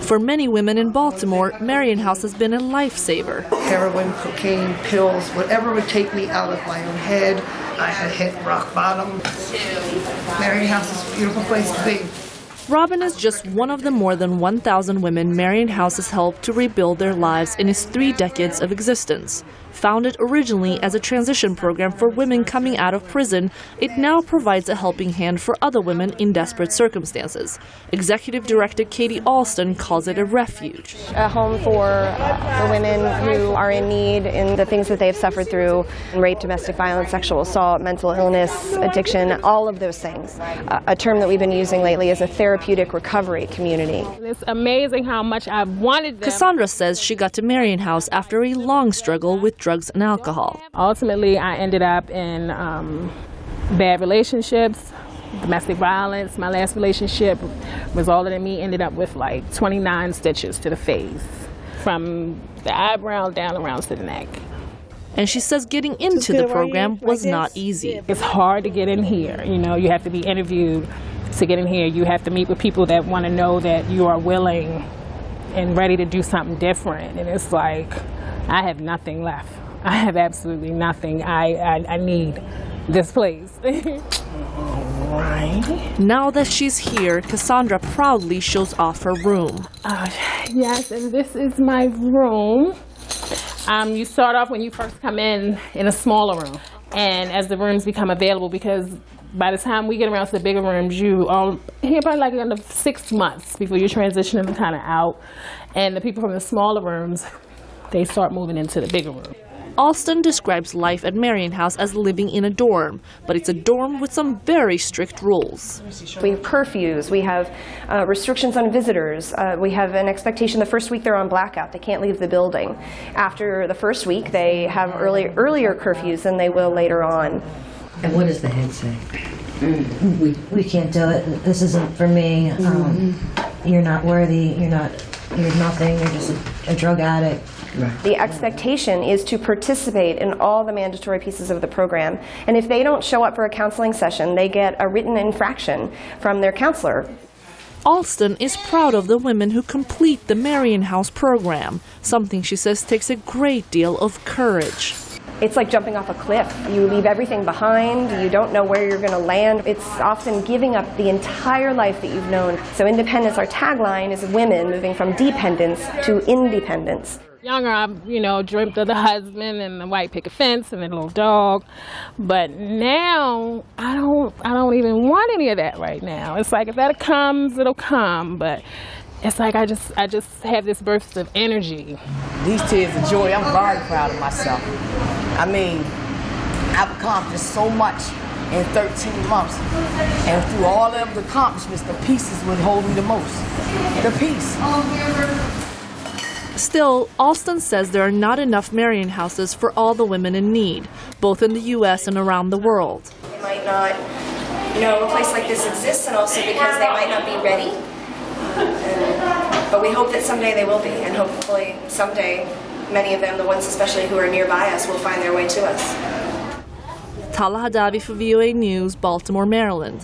For many women in Baltimore, Marian House has been a lifesaver. Heroin, cocaine, pills, whatever would take me out of my own head. I had hit rock bottom. Marian House is a beautiful place to be. Robin is just one of the more than 1,000 women Marian House has helped to rebuild their lives in its 3 decades of existence. Founded originally as a transition program for women coming out of prison, it now provides a helping hand for other women in desperate circumstances. Executive Director Katie Alston calls it a refuge. A home for women who are in need in the things that they've suffered through: rape, domestic violence, sexual assault, mental illness, addiction, all of those things. A term that we've been using lately is a therapeutic recovery community. It's amazing how much I've wanted them. Cassandra says she got to Marian House after a long struggle with drugs and alcohol. Ultimately, I ended up in bad relationships, domestic violence. My last relationship resulted in me ended up with like 29 stitches to the face, from the eyebrow down around to the neck. And she says getting into the program was not easy. It's hard to get in here. You know, you have to be interviewed to get in here. You have to meet with people that want to know that you are willing and ready to do something different. And it's like, I have nothing left. I have absolutely nothing. I need this place. Right. Now that she's here, Cassandra proudly shows off her room. Yes, and this is my room. You start off when you first come in a smaller room. And as the rooms become available, because by the time we get around to the bigger rooms, you are here probably like under 6 months before you transition them kind of out. And the people from the smaller rooms, they start moving into the bigger room. Alston describes life at Marian House as living in a dorm, but it's a dorm with some very strict rules. We have curfews, we have restrictions on visitors, we have an expectation the first week they're on blackout, they can't leave the building. After the first week, they have earlier curfews than they will later on. And what does the head say? We can't do it, this isn't for me, you're not worthy, you're nothing, you're just a drug addict. Right. The expectation is to participate in all the mandatory pieces of the program, and if they don't show up for a counseling session, they get a written infraction from their counselor. Alston is proud of the women who complete the Marian House program, something she says takes a great deal of courage. It's like jumping off a cliff. You leave everything behind, you don't know where you're going to land. It's often giving up the entire life that you've known. So independence, our tagline, is women moving from dependence to independence. Younger, I, dreamt of the husband and the white picket fence and the little dog. But now, I don't even want any of that right now. It's like if that comes, it'll come. But it's like I just have this burst of energy. These tears of joy, I'm very proud of myself. I mean, I've accomplished so much in 13 months. And through all of the accomplishments, the peace is what hold me the most. The peace. Still, Alston says there are not enough Marian Houses for all the women in need, both in the U.S. and around the world. They might not know a place like this exists, and also because they might not be ready. But we hope that someday they will be, and hopefully someday many of them, the ones especially who are nearby us, will find their way to us. Tala Hadavi for VOA News, Baltimore, Maryland.